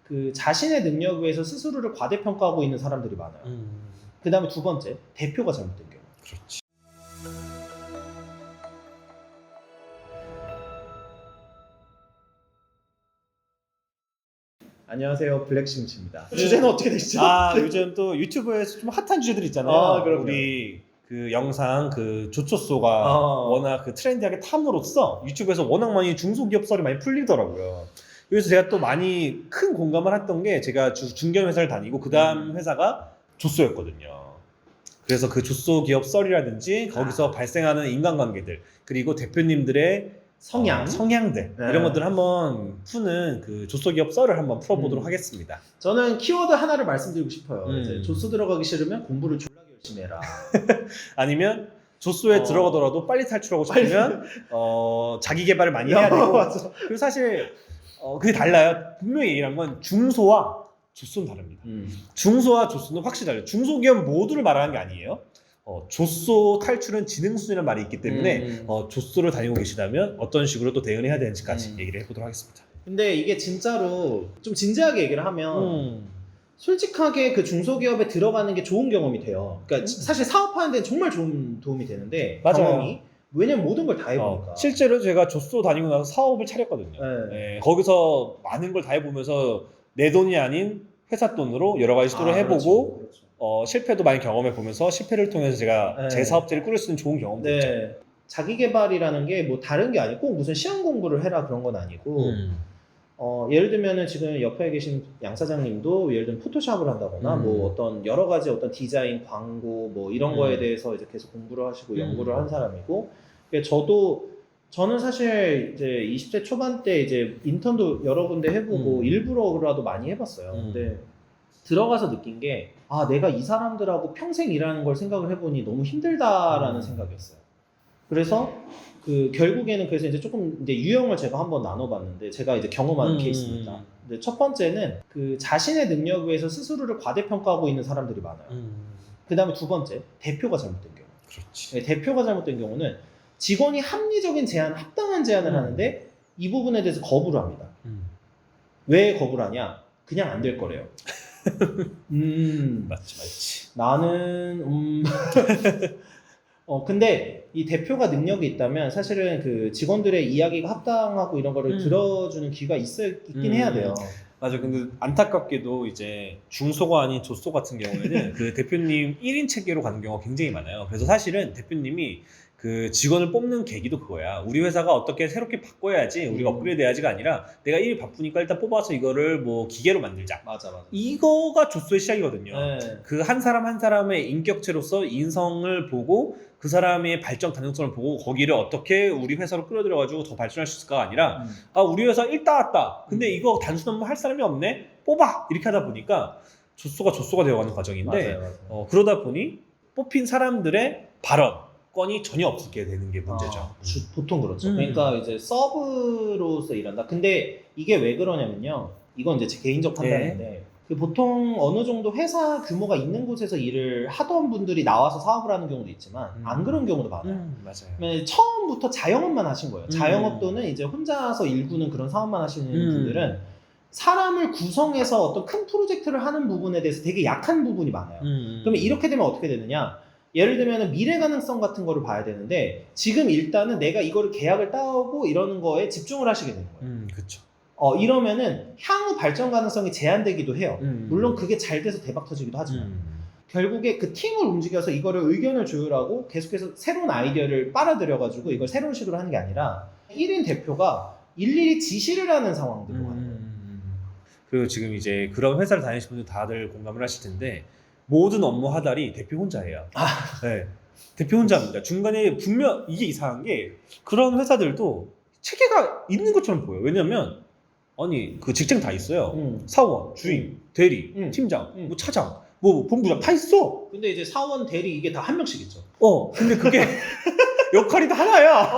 그 자신의 능력에 의해서 스스로를 과대평가하고 있는 사람들이 많아요. 그 다음에 두 번째, 대표가 잘못된 경우. 그렇지. 안녕하세요, 블랙심스입니다. 주제는 어떻게 되시죠? 요즘 또 유튜브에서 좀 핫한 주제들 있잖아요. 그럼요. 우리 그 영상 그 조초소가 워낙 그 트렌디하게 탐으로써 유튜브에서 워낙 많이 중소기업 썰이 많이 풀리더라고요. 그래서 제가 또 많이 큰 공감을 했던 게, 제가 중견 회사를 다니고 그 다음 회사가 조소였거든요. 그래서 그 조소기업 썰이라든지 거기서 발생하는 인간관계들, 그리고 대표님들의 성향들, 네. 이런 것들을 한번 푸는 그 조소기업 썰을 한번 풀어보도록 하겠습니다. 저는 키워드 하나를 말씀드리고 싶어요. 이제 음. 조소 들어가기 싫으면 공부를 졸라게 열심히 해라. 아니면 조소에 들어가더라도 빨리 탈출하고 싶으면 자기 개발을 많이 해야 되고. 맞아. 그리고 사실 그게 달라요. 분명히 얘기한 건 중소와 조소는 다릅니다. 중소와 조소는 확실히 달라요. 중소기업 모두를 말하는 게 아니에요. 조소 탈출은 지능순이라는 말이 있기 때문에 조소를 다니고 계시다면 어떤 식으로 또 대응을 해야 되는지까지 얘기를 해보도록 하겠습니다. 근데 이게 진짜로 좀 진지하게 얘기를 하면 솔직하게 그 중소기업에 들어가는 게 좋은 경험이 돼요. 그러니까 사실 사업하는 데는 정말 좋은 도움이 되는데, 맞아요. 경험이. 왜냐면 모든 걸 다 해보니까. 실제로 제가 조소 다니고 나서 사업을 차렸거든요. 네. 거기서 많은 걸 다 해보면서 내 돈이 아닌 회사 돈으로 여러 가지 시도를 해보고, 그렇죠. 실패도 많이 경험해보면서 실패를 통해서 제가 제 사업체를 꾸릴 수 있는 좋은 경험도 있죠. 네. 자기 개발이라는 게 뭐 다른 게 아니고 무슨 시험 공부를 해라 그런 건 아니고, 예를 들면은 지금 옆에 계신 양 사장님도 예를 들면 포토샵을 한다거나 뭐 어떤 여러 가지 어떤 디자인, 광고 뭐 이런 거에 대해서 이제 계속 공부를 하시고 연구를 한 사람이고, 저는 사실 이제 20대 초반 때 이제 인턴도 여러 군데 해보고 일부러라도 많이 해봤어요. 근데 들어가서 느낀 게, 내가 이 사람들하고 평생 일하는 걸 생각을 해보니 너무 힘들다라는 생각이었어요. 그래서 결국에는 그래서 이제 조금 이제 유형을 제가 한번 나눠봤는데, 제가 이제 경험한 케이스입니다. 근데 첫 번째는 그 자신의 능력에 의해서 스스로를 과대평가하고 있는 사람들이 많아요. 그 다음에 두 번째, 대표가 잘못된 경우. 그렇지. 네, 대표가 잘못된 경우는 직원이 합리적인 제안, 합당한 제안을 하는데 이 부분에 대해서 거부를 합니다. 왜 거부를 하냐? 그냥 안 될 거래요. 맞지. 나는 근데 이 대표가 능력이 있다면 사실은 그 직원들의 이야기가 합당하고 이런 거를 들어주는 귀가 있긴 해야 돼요. 맞아. 근데 안타깝게도 이제 중소가 아닌 조소 같은 경우에는 그 대표님 1인 체계로 가는 경우가 굉장히 많아요. 그래서 사실은 대표님이 그 직원을 뽑는 계기도 그거야. 우리 회사가 어떻게 새롭게 바꿔야지, 우리가 업그레이드 해야지가 아니라 내가 일이 바쁘니까 일단 뽑아서 이거를 뭐 기계로 만들자. 맞아. 이거가 조소의 시작이거든요. 네. 그 한 사람 한 사람의 인격체로서 인성을 보고 그 사람의 발전 가능성을 보고 거기를 어떻게 우리 회사로 끌어들여가지고 더 발전할 수 있을까가 아니라 우리 회사 일 따왔다. 근데 이거 단순 업무 할 사람이 없네? 뽑아! 이렇게 하다 보니까 조소가 되어가는 과정인데, 맞아요. 그러다 보니 뽑힌 사람들의 발언권이 전혀 없게 되는 게 문제죠. 보통 그렇죠. 그러니까 이제 서브로서 일한다. 근데 이게 왜 그러냐면요. 이건 이제 제 개인적 판단인데, 그 보통 어느 정도 회사 규모가 있는 곳에서 일을 하던 분들이 나와서 사업을 하는 경우도 있지만 안 그런 경우도 많아요. 맞아요. 처음부터 자영업만 하신 거예요. 자영업 또는 이제 혼자서 일구는 그런 사업만 하시는 분들은 사람을 구성해서 어떤 큰 프로젝트를 하는 부분에 대해서 되게 약한 부분이 많아요. 그러면 이렇게 되면 어떻게 되느냐? 예를 들면 미래 가능성 같은 거를 봐야 되는데, 지금 일단은 내가 이거를 계약을 따오고 이러는 거에 집중을 하시게 되는 거예요. 그렇죠. 이러면은 향후 발전 가능성이 제한되기도 해요. 물론 그게 잘 돼서 대박 터지기도 하지만 결국에 그 팀을 움직여서 이거를 의견을 조율하고 계속해서 새로운 아이디어를 빨아들여가지고 이걸 새로운 식으로 하는 게 아니라 1인 대표가 일일이 지시를 하는 상황들로 가는 거예요. 그리고 지금 이제 그런 회사를 다니시는 분들 다들 공감을 하실 텐데, 모든 업무 하달이 대표 혼자 해요. 네. 대표 혼자 합니다. 중간에 분명 이게 이상한 게, 그런 회사들도 체계가 있는 것처럼 보여요. 왜냐면 아니 그 직장 다 있어요. 사원, 주임, 대리, 팀장, 뭐 차장, 뭐 본부장 다 있어. 근데 이제 사원, 대리 이게 다 한 명씩 있죠. 근데 그게 역할이 다 하나야.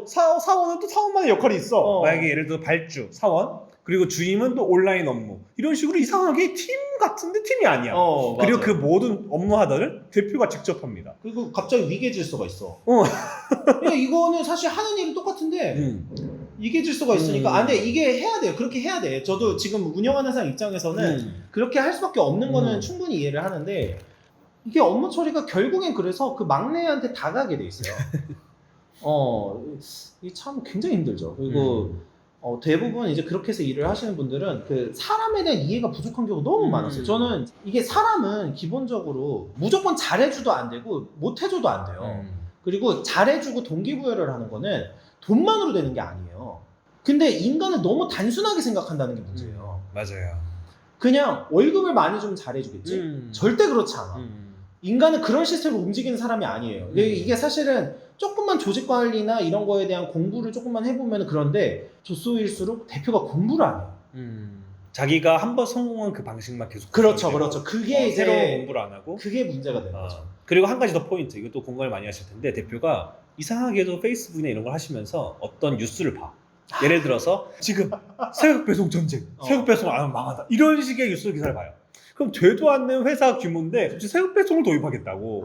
사원은 또 사원만의 역할이 있어. 만약에 예를 들어 발주, 사원, 그리고 주임은 또 온라인 업무, 이런 식으로 이상하게 팀 같은데 팀이 아니야. 그리고 그 모든 업무 하다를 대표가 직접 합니다. 그리고 갑자기 위계 질서가 있어. 이거는 사실 하는 일은 똑같은데 이겨질 수가 있으니까 근데 이게 해야 돼요. 그렇게 해야 돼. 저도 지금 운영하는 사람 입장에서는 그렇게 할 수밖에 없는 거는 충분히 이해를 하는데 이게 업무 처리가 결국엔 그래서 그 막내한테 다 가게 돼 있어요. 이게 참 굉장히 힘들죠. 그리고 대부분 이제 그렇게 해서 일을 하시는 분들은 그 사람에 대한 이해가 부족한 경우가 너무 많았어요. 저는 이게 사람은 기본적으로 무조건 잘해줘도 안 되고 못해줘도 안 돼요. 그리고 잘해주고 동기부여를 하는 거는 돈만으로 되는 게 아니에요. 근데 인간은 너무 단순하게 생각한다는 게 문제예요. 맞아요. 그냥 월급을 많이 주면 잘해주겠지? 절대 그렇지 않아. 인간은 그런 시스템으로 움직이는 사람이 아니에요. 이게 사실은 조금만 조직 관리나 이런 거에 대한 공부를 조금만 해보면 그런데 조소일수록 대표가 공부를 안 해요. 자기가 한번 성공한 그 방식만 계속 그렇죠. 그게 이제 새로운 공부를 안 하고 그게 문제가 되는 거죠. 그리고 한 가지 더 포인트, 이것도 공감을 많이 하실 텐데 대표가 이상하게도 페이스북이나 이런 걸 하시면서 어떤 뉴스를 봐. 예를 들어서 지금 새벽 배송 전쟁, 새벽 배송 안 하면 망한다 이런 식의 뉴스 기사를 봐요. 그럼 되도 않는 회사 규모인데 갑자기 새벽 배송을 도입하겠다고.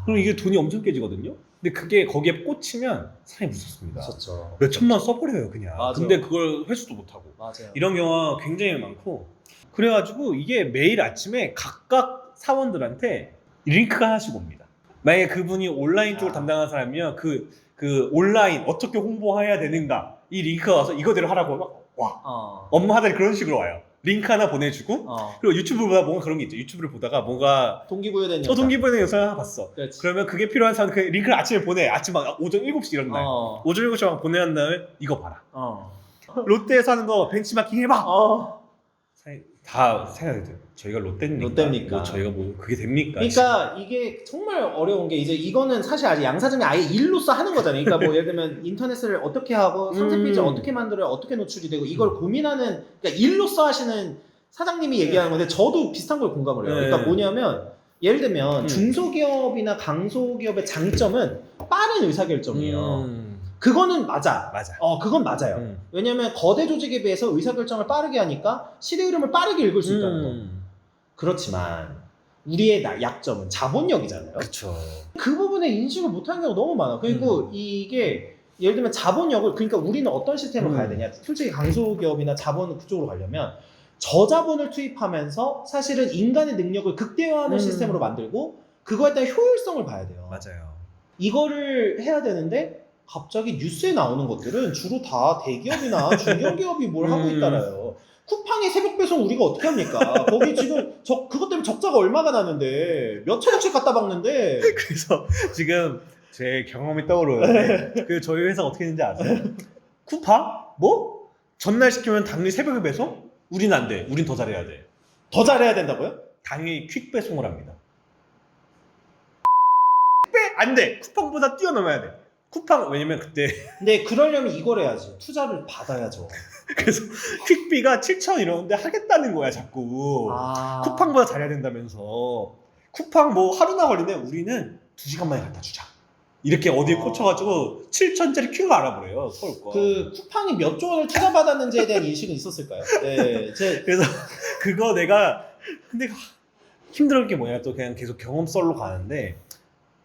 그럼 이게 돈이 엄청 깨지거든요. 근데 그게 거기에 꽂히면 사람이 무섭습니다. 무섭죠. 몇 천만 원 써버려요 그냥. 맞아. 근데 그걸 회수도 못하고. 맞아요. 이런 경우가 굉장히 많고, 그래가지고 이게 매일 아침에 각각 사원들한테 링크가 하나씩 옵니다. 만약에 그분이 온라인 쪽을 담당하는 사람이면 그 온라인 어떻게 홍보해야 되는가 이 링크가 와서 이거대로 하라고 막 와. 업무 하다니 그런 식으로 와요. 링크 하나 보내주고 그리고 유튜브보다 뭔가 그런 게 있죠. 유튜브를 보다가 뭔가 동기부여된 영상. 동기부여된 영상을 하나 봤어. 그렇지. 그러면 그게 필요한 사람 그 링크를 아침에 보내. 아침 막 오전 7시 이런 날. 오전 7시 막 보내한 다음에 이거 봐라. 롯데에서 하는 거 벤치마킹 해봐. 다 생각이 들어요. 저희가 롯데입니까? 뭐 저희가 뭐 그게 됩니까? 그러니까 이게 정말 어려운 게 이제 이거는 사실 아직 양 사장이 아예 일로서 하는 거잖아요. 그러니까 뭐 예를 들면 인터넷을 어떻게 하고 상세 페이지를 어떻게 만들어야 어떻게 노출이 되고 이걸 고민하는, 그러니까 일로서 하시는 사장님이 얘기하는 건데 저도 비슷한 걸 공감을 해요. 그러니까 뭐냐면 예를 들면 중소기업이나 강소기업의 장점은 빠른 의사결정이에요. 그거는 맞아. 그건 맞아요. 왜냐면 거대 조직에 비해서 의사결정을 빠르게 하니까 시대 흐름을 빠르게 읽을 수 있다는 거. 그렇지만 우리의 약점은 자본력이잖아요. 그렇죠. 그 부분에 인식을 못하는 경우가 너무 많아. 그리고 이게 예를 들면 자본력을, 그러니까 우리는 어떤 시스템으로 가야 되냐. 솔직히 강소기업이나 자본 그쪽으로 가려면 저자본을 투입하면서 사실은 인간의 능력을 극대화하는 시스템으로 만들고 그거에 대한 효율성을 봐야 돼요. 맞아요. 이거를 해야 되는데 갑자기 뉴스에 나오는 것들은 주로 다 대기업이나 중견기업이 뭘 하고 있다라요. 쿠팡의 새벽 배송 우리가 어떻게 합니까? 거기 지금 그것 때문에 적자가 얼마가 나는데 몇 천억씩 갖다 박는데. 그래서 지금 제 경험이 떠오르는데 그 저희 회사 어떻게 되는지 아세요? 쿠팡? 뭐? 전날 시키면 당일 새벽에 배송? 우린 안 돼. 우린 더 잘해야 돼. 더 잘해야 된다고요? 당일 퀵 배송을 합니다. 안 돼. 쿠팡보다 뛰어넘어야 돼. 쿠팡, 왜냐면 그때 근데 그러려면 이걸 해야지. 투자를 받아야죠. 그래서 퀵비가 7,000 이러는데 하겠다는 거야 자꾸. 쿠팡보다 잘해야 된다면서. 쿠팡 뭐 하루나 걸리네. 우리는 2시간 만에 갖다 주자. 이렇게 어디에 꽂혀가지고 7,000짜리 퀵을 알아보래요 서울 거. 그 쿠팡이 몇 조 원을 투자받았는지에 대한 인식은 있었을까요? 네, 그래서 그거 내가 근데 힘들었던 게 뭐냐, 또 그냥 계속 경험 썰로 가는데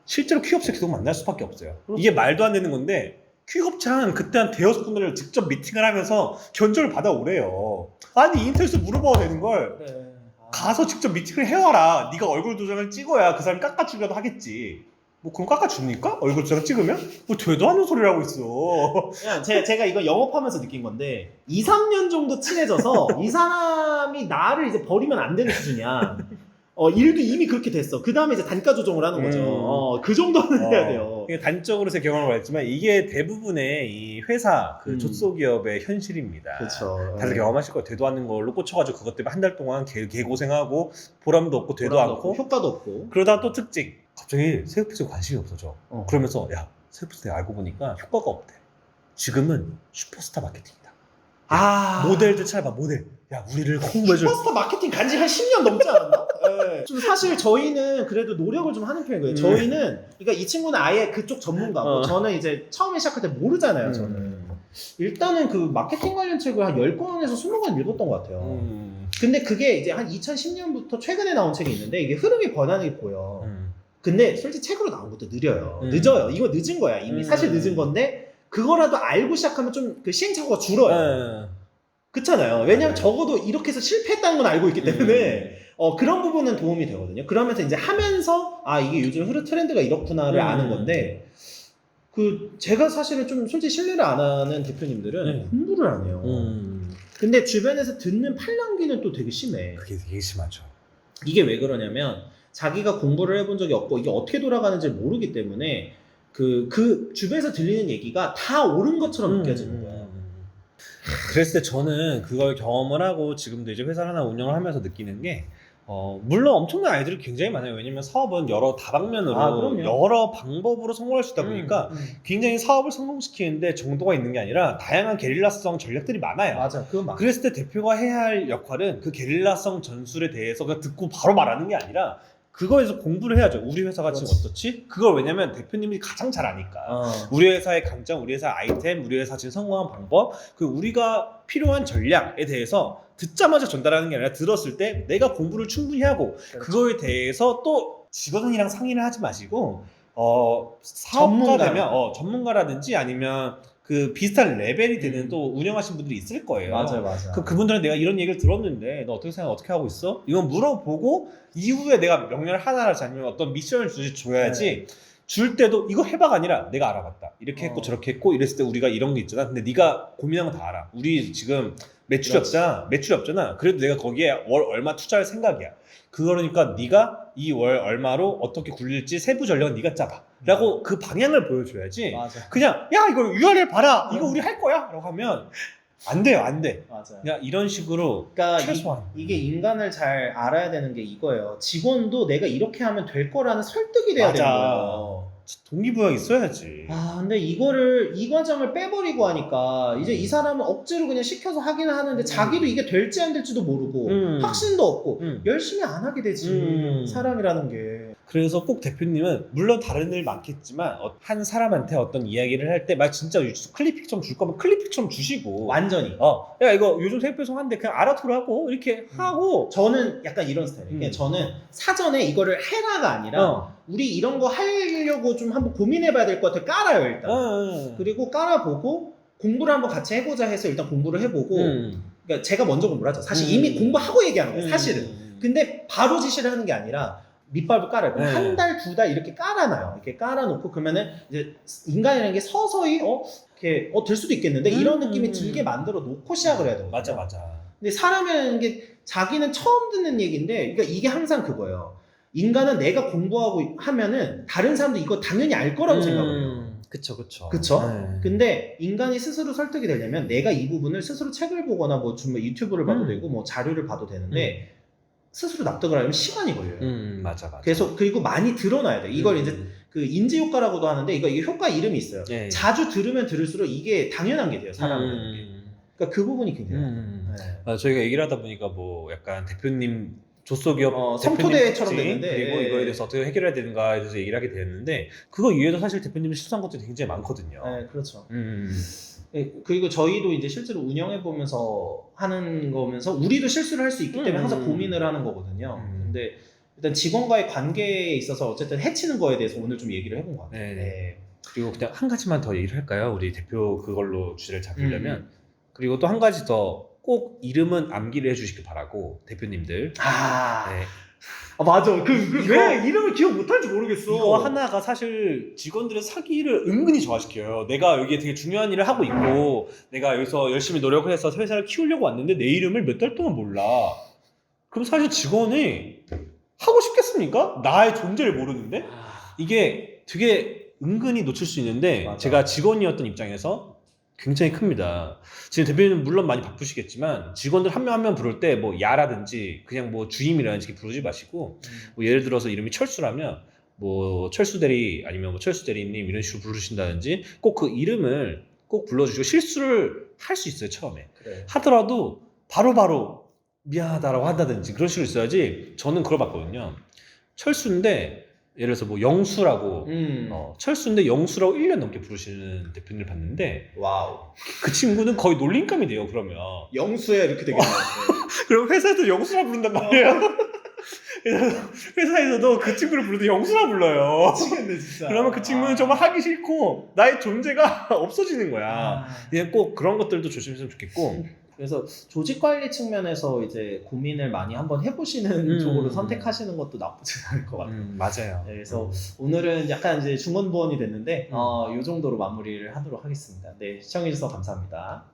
실제로 퀵업체 계속 만날 수밖에 없어요. 이게 말도 안 되는 건데 퀵업체 한 그때 한 대여섯 군데를 직접 미팅을 하면서 견적을 받아오래요. 아니 인터넷에서 물어봐도 되는 걸 가서 직접 미팅을 해와라. 네가 얼굴 도장을 찍어야 그 사람이 깎아주려도 하겠지. 뭐 그럼 깎아줍니까? 얼굴 도장 찍으면? 뭐 되도 않는 소리를 하고 있어. 그냥 제가 이거 영업하면서 느낀 건데 2, 3년 정도 친해져서 이 사람이 나를 이제 버리면 안 되는 수준이야. 일도 이미 그렇게 됐어. 그 다음에 이제 단가 조정을 하는 거죠. 그 정도는 해야 돼요. 단적으로 제 경험을 말했지만 이게 대부분의 이 회사 그 조소기업의 현실입니다. 그렇죠. 다들 경험하실 거예요. 되도 않는 걸로 꽂혀가지고 그것 때문에 한 달 동안 개고생하고 보람도 없고 되도 않고 효과도 없고. 그러다 또 특징. 갑자기 새벽배송에 관심이 없어져. 그러면서 야 새벽배송에 알고 보니까 효과가 없대. 지금은 슈퍼스타 마케팅이다. 모델들 찾아봐. 모델. 야 우리를 홍보해줄. 슈퍼스타 마케팅 간지 한 10년 넘지 않았나? 네. 좀 사실 저희는 그래도 노력을 좀 하는 편이거든요. 저희는 그러니까 이 친구는 아예 그쪽 전문가고 저는 이제 처음에 시작할 때 모르잖아요. 저는 일단은 그 마케팅 관련 책을 한 10권에서 20권 읽었던 것 같아요. 근데 그게 이제 한 2010년부터 최근에 나온 책이 있는데 이게 흐름이 변하는 게 보여. 근데 솔직히 책으로 나온 것도 느려요. 늦어요. 이거 늦은 거야. 이미 사실 늦은 건데 그거라도 알고 시작하면 좀 그 시행착오가 줄어요. 네. 그렇잖아요. 왜냐면 적어도 이렇게 해서 실패했다는 건 알고 있기 때문에 그런 부분은 도움이 되거든요. 그러면서 이제 하면서 아 이게 요즘 트렌드가 이렇구나를 아는 건데 그 제가 사실은 좀 솔직히 신뢰를 안 하는 대표님들은 공부를 안 해요. 근데 주변에서 듣는 팔랑귀는 또 되게 심해. 그게 되게 심하죠. 이게 왜 그러냐면 자기가 공부를 해본 적이 없고 이게 어떻게 돌아가는지 모르기 때문에 그 주변에서 들리는 얘기가 다 옳은 것처럼 느껴지는 거야. 그랬을 때 저는 그걸 경험을 하고 지금도 이제 회사를 하나 운영을 하면서 느끼는 게 물론 엄청난 아이들이 굉장히 많아요. 왜냐면 사업은 여러 다방면으로 여러 방법으로 성공할 수 있다 보니까 굉장히 사업을 성공시키는데 정도가 있는 게 아니라 다양한 게릴라성 전략들이 많아요. 맞아, 그건 맞아. 그랬을 때 대표가 해야 할 역할은 그 게릴라성 전술에 대해서 그냥 듣고 바로 말하는 게 아니라 그거에서 공부를 해야죠. 우리 회사가 지금 어떻지? 그걸 왜냐면 대표님이 가장 잘 아니까. 우리 회사의 강점, 우리 회사 아이템, 우리 회사 지금 성공한 방법, 그 우리가 필요한 전략에 대해서 듣자마자 전달하는 게 아니라 들었을 때 내가 공부를 충분히 하고 그거에 대해서 또 직원이랑 상의를 하지 마시고 사업가 되면 전문가라든지 아니면 그 비슷한 레벨이 되는 또 운영하신 분들이 있을 거예요. 맞아요. 그분들은 내가 이런 얘기를 들었는데 너 어떻게 생각해? 어떻게 하고 있어? 이건 물어보고 이후에 내가 명령을 하나라도 아니면 어떤 미션을 줘야지. 줄 때도 이거 해봐가 아니라 내가 알아봤다. 이렇게 했고 저렇게 했고 이랬을 때 우리가 이런 게 있잖아. 근데 네가 고민한 거 다 알아. 우리 지금 매출이 없잖아. 그래도 내가 거기에 월 얼마 투자할 생각이야. 그러니까 네가 이 월 얼마로 어떻게 굴릴지 세부 전략은 네가 짜봐. 라고 그 방향을 보여줘야지. 맞아. 그냥 야 이거 URL 봐라. 이거 우리 할 거야. 라고 하면 안 돼요. 안 돼. 맞아요. 그냥 이런 식으로 그러니까 최소한 이게 인간을 잘 알아야 되는 게 이거예요. 직원도 내가 이렇게 하면 될 거라는 설득이 돼야 되는 거예요. 동기부여가 있어야지. 근데 이 과정을 빼버리고 하니까 이제 이 사람은 억지로 그냥 시켜서 하기는 하는데 자기도 이게 될지 안 될지도 모르고 확신도 없고 열심히 안 하게 되지. 사람이라는 게. 그래서 꼭 대표님은 물론 다른 일 많겠지만 한 사람한테 어떤 이야기를 할 때 막 진짜 클리픽 좀 줄 거면 클리픽 좀 주시고 완전히 야 이거 요즘 생표송 한데 그냥 알아두라고 이렇게 하고. 저는 약간 이런 스타일이에요. 저는 사전에 이거를 해라가 아니라 우리 이런 거 하려고 좀 한번 고민해봐야 될 것 같아 깔아요 일단. 그리고 깔아보고 공부를 한번 같이 해보자 해서 일단 공부를 해보고 그러니까 제가 먼저 공부를 하죠. 사실 이미 공부하고 얘기하는 거예요 사실은. 근데 바로 지시를 하는 게 아니라 밑밥을 깔아요. 한 달, 두 달 이렇게 깔아놔요. 이렇게 깔아놓고 그러면은 이제 인간이라는 게 서서히 이렇게 될 수도 있겠는데 이런 느낌이 들게 만들어 놓고 시작을 해야 돼요. 맞아. 근데 사람이라는 게 자기는 처음 듣는 얘기인데 그러니까 이게 항상 그거예요. 인간은 내가 공부하고 하면은 다른 사람도 이거 당연히 알 거라고 생각해요. 그쵸. 근데 인간이 스스로 설득이 되려면 내가 이 부분을 스스로 책을 보거나 뭐 유튜브를 봐도 되고 뭐 자료를 봐도 되는데 스스로 납득을 하려면 시간이 걸려요. 맞아. 그리고 많이 드러나야 돼. 이걸 이제 그 인지 효과라고도 하는데 이게 효과 이름이 있어요. 자주 들으면 들을수록 이게 당연한 게 돼요. 사람은. 그러니까 그 부분이 굉장히. 저희가 얘기를 하다 보니까 뭐 약간 대표님 조소기업 성토대처럼 됐는데 그리고 이거에 대해서 어떻게 해결해야 되는가에 대해서 얘기를 하게 됐는데 그거 이외에도 사실 대표님이 실수한 것들이 굉장히 많거든요. 네, 그렇죠. 그리고 저희도 이제 실제로 운영해 보면서 하는 거면서 우리도 실수를 할 수 있기 때문에 항상 고민을 하는 거거든요. 근데 일단 직원과의 관계에 있어서 어쨌든 해치는 거에 대해서 오늘 좀 얘기를 해본 것 같아요. 네. 그리고 그냥 한 가지만 더 얘기를 할까요? 우리 대표 그걸로 주제를 잡으려면. 그리고 또 한 가지 더 꼭 이름은 암기를 해주시길 바라고 대표님들. 맞아. 왜 이름을 기억 못할지 모르겠어. 이거 하나가 사실 직원들의 사기를 은근히 저하시켜요. 내가 여기에 되게 중요한 일을 하고 있고 내가 여기서 열심히 노력을 해서 회사를 키우려고 왔는데 내 이름을 몇 달 동안 몰라. 그럼 사실 직원이 하고 싶겠습니까? 나의 존재를 모르는데? 이게 되게 은근히 놓칠 수 있는데 맞아. 제가 직원이었던 입장에서 굉장히 큽니다. 지금 대표님은 물론 많이 바쁘시겠지만 직원들 한 명 한 명 부를 때 뭐 야라든지 그냥 뭐 주임이라든지 부르지 마시고 뭐 예를 들어서 이름이 철수라면 뭐 철수 대리 아니면 뭐 철수 대리님 이런 식으로 부르신다든지 꼭 그 이름을 꼭 불러주시고 실수를 할 수 있어요 처음에. 그래. 하더라도 바로바로 미안하다라고 한다든지 그런 식으로 있어야지. 저는 그걸 봤거든요. 철수인데 예를 들어서 뭐 영수라고 철수인데 영수라고 1년 넘게 부르시는 대표님을 봤는데 와우 그 친구는 거의 놀림감이 돼요. 그러면 영수야 이렇게 되겠네요. 그럼 회사에서 영수라 부른단 말이에요. 그래서 회사에서도 그 친구를 부르도 영수라 불러요. 미치겠네 진짜. 그러면 그 친구는 정말 하기 싫고 나의 존재가 없어지는 거야. 아. 그냥 꼭 그런 것들도 조심했으면 좋겠고. 그래서 조직 관리 측면에서 이제 고민을 많이 한번 해보시는 쪽으로 선택하시는 것도 나쁘지 않을 것 같아요. 맞아요. 네, 그래서 오늘은 약간 이제 중언부언이 됐는데 이 정도로 마무리를 하도록 하겠습니다. 네, 시청해주셔서 감사합니다.